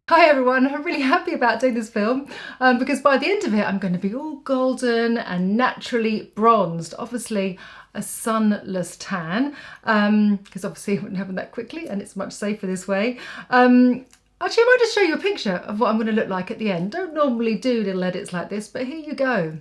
Hi everyone, I'm really happy about doing this film because by the end of it I'm going to be all golden and naturally bronzed. Obviously a sunless tan because obviously it wouldn't happen that quickly and it's much safer this way. Actually, I might just show you a picture of what I'm going to look like at the end. Don't normally do little edits like this, but here you go.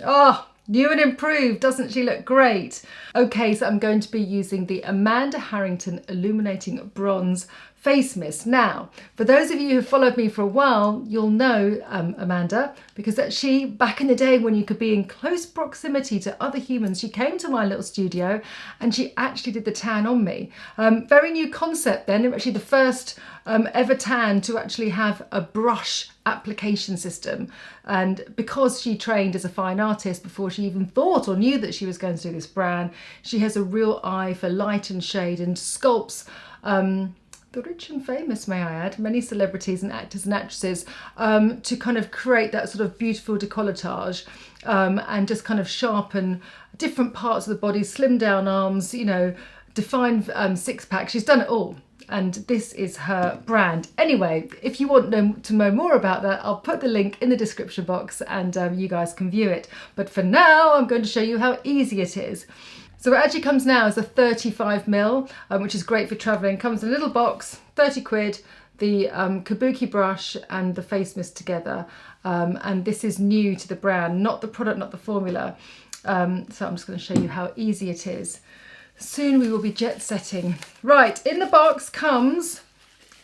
Oh, new and improved, doesn't she look great? Okay, so I'm going to be using the Amanda Harrington Illuminating Bronze Face Mist. Now, for those of you who followed me for a while, you'll know Amanda, because that she, back in the day when you could be in close proximity to other humans, she came to my little studio and she actually did the tan on me. Very new concept then, actually the first ever tan to actually have a brush application system. And because she trained as a fine artist before she even thought or knew that she was going to do this brand, she has a real eye for light and shade and sculpts the rich and famous, may I add, many celebrities and actors and actresses to kind of create that sort of beautiful decolletage and just kind of sharpen different parts of the body, slim down arms, you know, define six pack. She's done it all. And this is her brand. Anyway, if you want to know more about that, I'll put the link in the description box and you guys can view it. But for now, I'm going to show you how easy it is. So it actually comes now as a 35ml, which is great for traveling. Comes in a little box, 30 quid, the kabuki brush and the face mist together. And this is new to the brand, not the product, not the formula. So I'm just going to show you how easy it is. Soon we will be jet setting. Right, in the box comes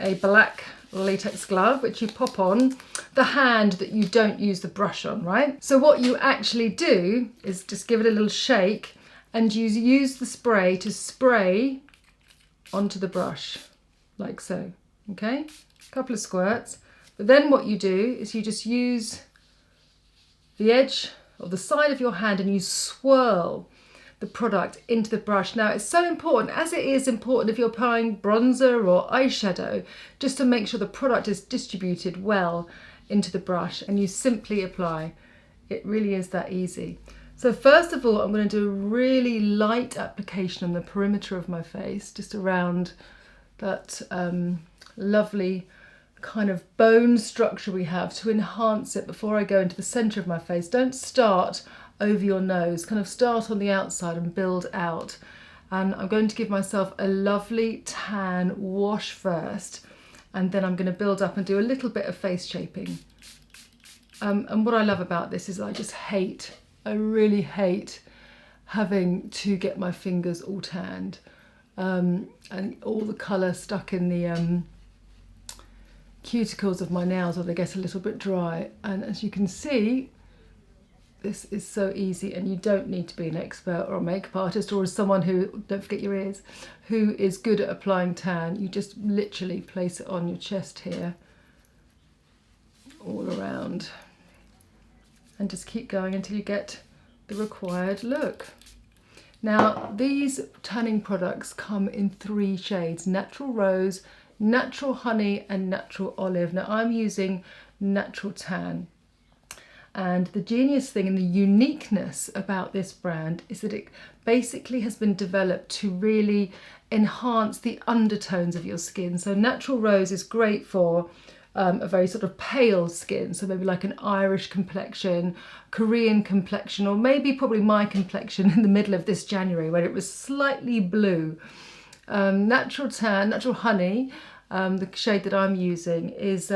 a black latex glove, which you pop on the hand that you don't use the brush on, right? So what you actually do is just give it a little shake and you use the spray to spray onto the brush, like so, okay? A couple of squirts. But then what you do is you just use the edge of the side of your hand and you swirl the product into the brush. Now it's so important, as it is important if you're applying bronzer or eyeshadow, just to make sure the product is distributed well into the brush and you simply apply. It really is that easy. So first of all, I'm going to do a really light application on the perimeter of my face, just around that lovely kind of bone structure we have to enhance it before I go into the center of my face. Don't start over your nose, kind of start on the outside and build out. And I'm going to give myself a lovely tan wash first, and then I'm going to build up and do a little bit of face shaping. And what I love about this is I really hate having to get my fingers all tanned and all the colour stuck in the cuticles of my nails, or they get a little bit dry. And as you can see, this is so easy, and you don't need to be an expert or a makeup artist or as someone who, don't forget your ears, who is good at applying tan. You just literally place it on your chest here, all around, and just keep going until you get the required look. Now these tanning products come in 3 shades: natural rose, natural honey and natural olive. Now I'm using natural tan. And the genius thing and the uniqueness about this brand is that it basically has been developed to really enhance the undertones of your skin. So natural rose is great for a very sort of pale skin, so maybe like an Irish complexion, Korean complexion, or maybe probably my complexion in the middle of this January when it was slightly blue. Natural tan, natural honey, the shade that I'm using, is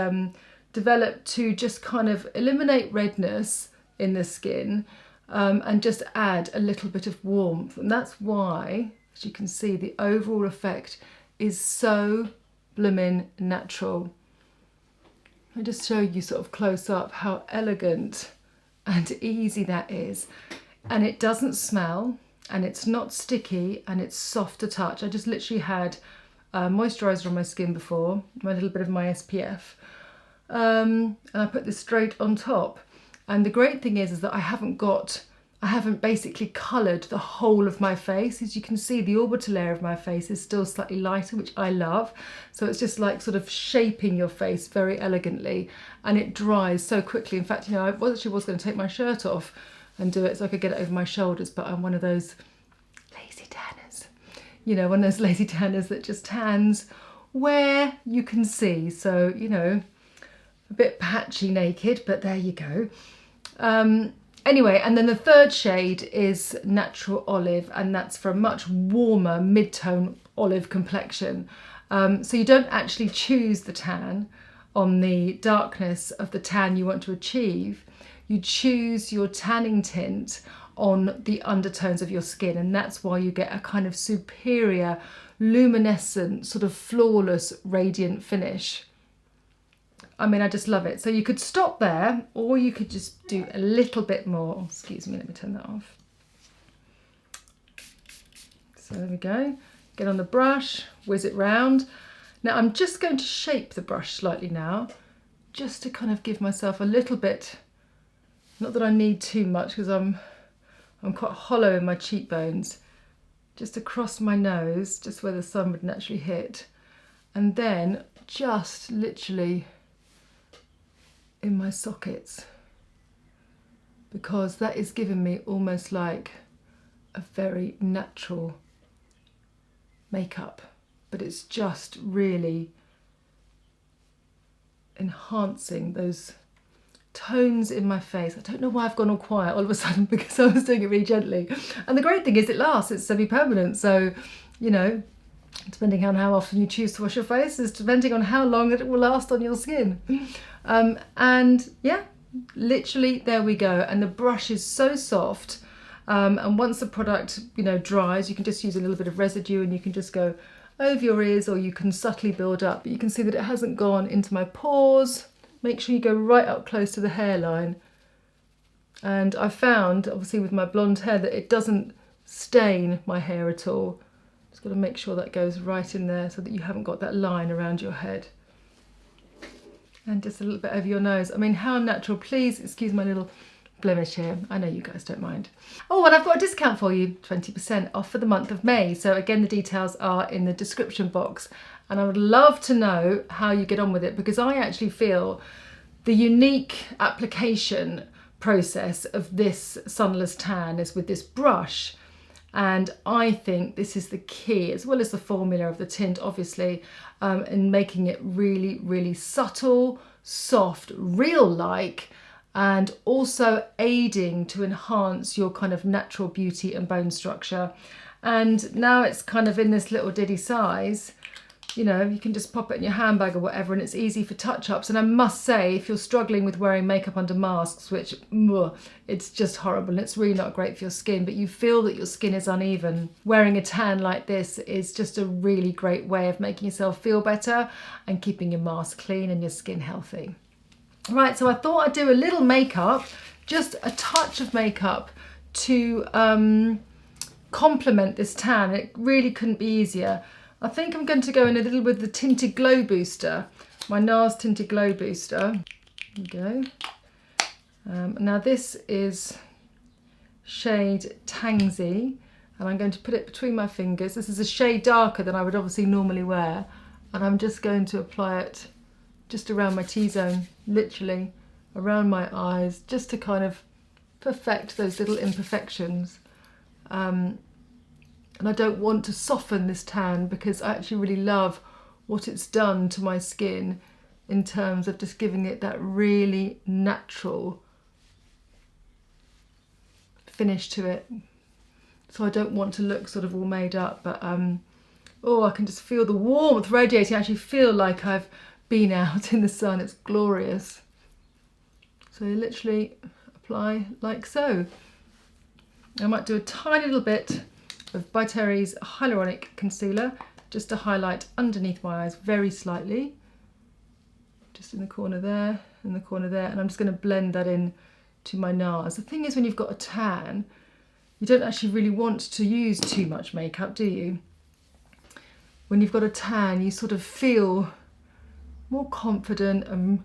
developed to just kind of eliminate redness in the skin and just add a little bit of warmth. And that's why, as you can see, the overall effect is so blooming natural. I just show you sort of close up how elegant and easy that is. And it doesn't smell, and it's not sticky, and it's soft to touch. I just literally had moisturiser on my skin before, a little bit of my SPF. And I put this straight on top. And the great thing is that I haven't basically coloured the whole of my face. As you can see, the orbital layer of my face is still slightly lighter, which I love. So it's just like sort of shaping your face very elegantly, and it dries so quickly. In fact, you know, I was going to take my shirt off and do it so I could get it over my shoulders, but I'm one of those lazy tanners. You know, one of those lazy tanners that just tans where you can see. So, you know, a bit patchy naked, but there you go. Anyway, and then the third shade is Natural Olive, and that's for a much warmer mid-tone olive complexion. So you don't actually choose the tan on the darkness of the tan you want to achieve. You choose your tanning tint on the undertones of your skin, and that's why you get a kind of superior, luminescent, sort of flawless, radiant finish. I mean, I just love it. So you could stop there, or you could just do a little bit more. Excuse me, let me turn that off. So there we go. Get on the brush, whiz it round. Now I'm just going to shape the brush slightly now, just to kind of give myself a little bit, not that I need too much because I'm quite hollow in my cheekbones, just across my nose, just where the sun would naturally hit. And then just literally in my sockets, because that is giving me almost like a very natural makeup, but it's just really enhancing those tones in my face. I don't know why I've gone all quiet all of a sudden, because I was doing it really gently. And the great thing is it lasts, it's semi-permanent, so, you know, depending on how often you choose to wash your face is depending on how long it will last on your skin. And yeah, literally there we go. And the brush is so soft, and once the product, you know, dries, you can just use a little bit of residue and you can just go over your ears, or you can subtly build up. But you can see that it hasn't gone into my pores. Make sure you go right up close to the hairline. And I found, obviously with my blonde hair, that it doesn't stain my hair at all. Just got to make sure that goes right in there so that you haven't got that line around your head. And just a little bit over your nose. I mean, how natural. Please excuse my little blemish here. I know you guys don't mind. Oh, and I've got a discount for you, 20% off for the month of May. So again, the details are in the description box. And I would love to know how you get on with it, because I actually feel the unique application process of this Sunless tan is with this brush. And I think this is the key, as well as the formula of the tint, obviously, in making it really, really subtle, soft, real-like, and also aiding to enhance your kind of natural beauty and bone structure. And now it's kind of in this little diddy size. You know, you can just pop it in your handbag or whatever, and it's easy for touch-ups. And I must say, if you're struggling with wearing makeup under masks, which it's just horrible and it's really not great for your skin, but you feel that your skin is uneven, wearing a tan like this is just a really great way of making yourself feel better and keeping your mask clean and your skin healthy. Right, so I thought I'd do a little makeup, just a touch of makeup to complement this tan. It really couldn't be easier. I think I'm going to go in a little with the Tinted Glow Booster, my Nars Tinted Glow Booster. There we go. Now this is shade Tangsi, and I'm going to put it between my fingers. This is a shade darker than I would obviously normally wear, and I'm just going to apply it just around my T-zone, literally around my eyes, just to kind of perfect those little imperfections. And I don't want to soften this tan, because I actually really love what it's done to my skin in terms of just giving it that really natural finish to it. So I don't want to look sort of all made up, but oh, I can just feel the warmth radiating. I actually feel like I've been out in the sun. It's glorious. So you literally apply like so. I might do a tiny little bit of By Terry's Hyaluronic Concealer, just to highlight underneath my eyes very slightly. Just in the corner there, in the corner there, and I'm just going to blend that in to my Nars. The thing is, when you've got a tan, you don't actually really want to use too much makeup, do you? When you've got a tan, you sort of feel more confident and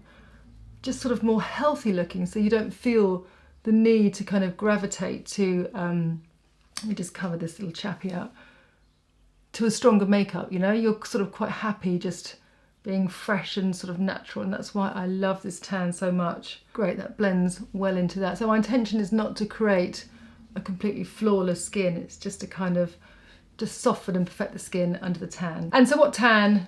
just sort of more healthy looking, so you don't feel the need to kind of gravitate to let me just cover this little chappy up, to a stronger makeup, you know? You're sort of quite happy just being fresh and sort of natural, and that's why I love this tan so much. Great, that blends well into that. So my intention is not to create a completely flawless skin, it's just to kind of just soften and perfect the skin under the tan. And so what tan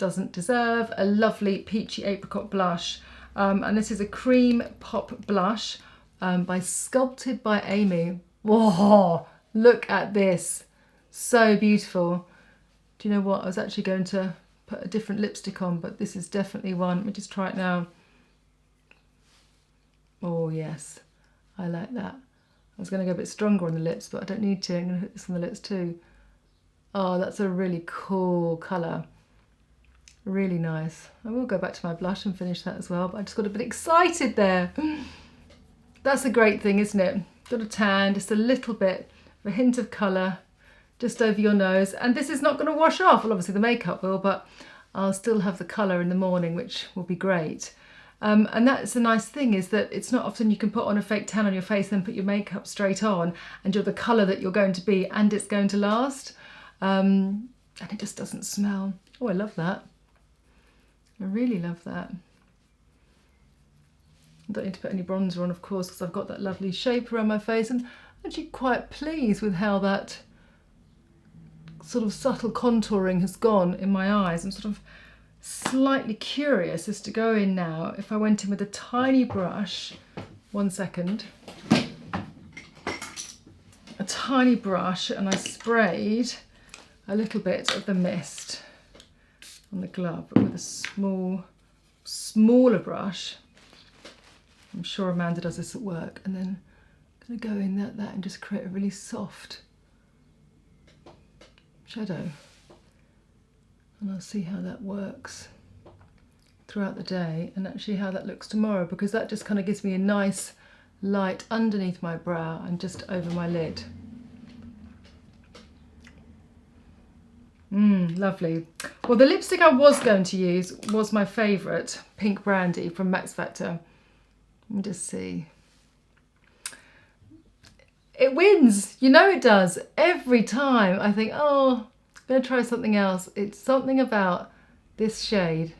doesn't deserve. A lovely peachy apricot blush. And this is a cream pop blush by Sculpted by Aimee. Whoa, look at this. So beautiful. Do you know what? I was actually going to put a different lipstick on, but this is definitely one. Let me just try it now. Oh yes, I like that. I was going to go a bit stronger on the lips, but I don't need to. I'm going to put this on the lips too. Oh, that's a really cool colour. Really nice. I will go back to my blush and finish that as well, but I just got a bit excited there. That's a great thing, isn't it? Got a tan, just a little bit, a hint of colour just over your nose. And this is not going to wash off. Well, obviously the makeup will, but I'll still have the colour in the morning, which will be great. And that's the nice thing, is that it's not often you can put on a fake tan on your face and then put your makeup straight on and you're the colour that you're going to be and it's going to last. And it just doesn't smell. Oh, I love that. I really love that. I don't need to put any bronzer on, of course, because I've got that lovely shape around my face. And I'm actually quite pleased with how that sort of subtle contouring has gone in my eyes. I'm sort of slightly curious as to go in now. If I went in with a tiny brush, 1 second, a tiny brush, and I sprayed a little bit of the mist on the glove, but with a smaller brush. I'm sure Amanda does this at work. And then I'm going to go in that and just create a really soft shadow. And I'll see how that works throughout the day and actually how that looks tomorrow, because that just kind of gives me a nice light underneath my brow and just over my lid. Lovely. Well, the lipstick I was going to use was my favourite, Pink Brandy from Max Factor. Let me just see. It wins, you know it does. Every time I think, oh, I'm going to try something else. It's something about this shade,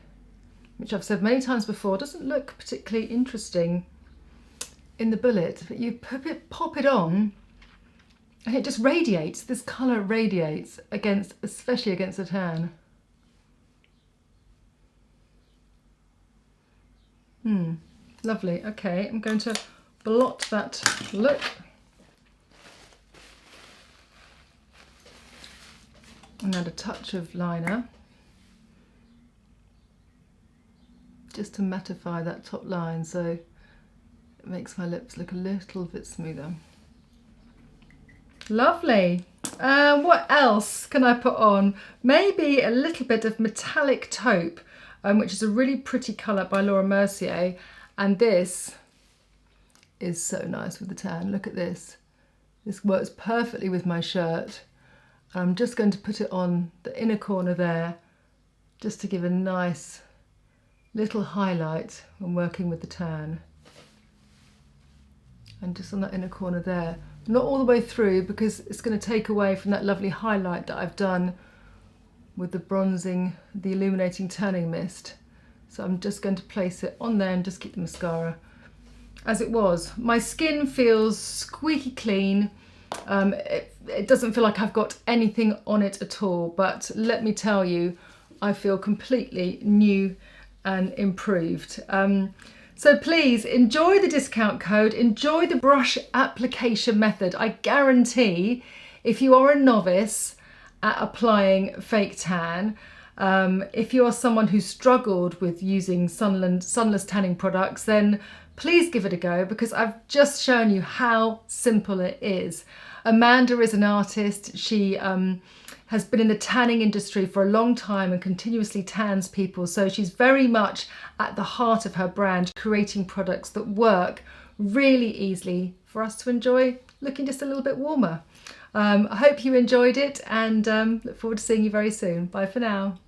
which I've said many times before, doesn't look particularly interesting in the bullet, but you pop it on and it just radiates. This colour radiates against, especially against a tan. Lovely. Okay, I'm going to blot that look. And add a touch of liner just to mattify that top line, so it makes my lips look a little bit smoother. Lovely. What else can I put on? Maybe a little bit of metallic taupe, which is a really pretty colour by Mercier. And this is so nice with the tan. Look at this. This works perfectly with my shirt. I'm just going to put it on the inner corner there, just to give a nice little highlight when working with the tan. And just on that inner corner there. Not all the way through, because it's going to take away from that lovely highlight that I've done with the bronzing, the illuminating tanning mist. So I'm just going to place it on there and just keep the mascara as it was. My skin feels squeaky clean. It doesn't feel like I've got anything on it at all, but let me tell you, I feel completely new and improved. So please enjoy the discount code, enjoy the brush application method. I guarantee if you are a novice at applying fake tan, if you are someone who struggled with using sunless tanning products, then please give it a go, because I've just shown you how simple it is. Amanda is an artist. She has been in the tanning industry for a long time and continuously tans people. So she's very much at the heart of her brand, creating products that work really easily for us to enjoy looking just a little bit warmer. I hope you enjoyed it, and look forward to seeing you very soon. Bye for now.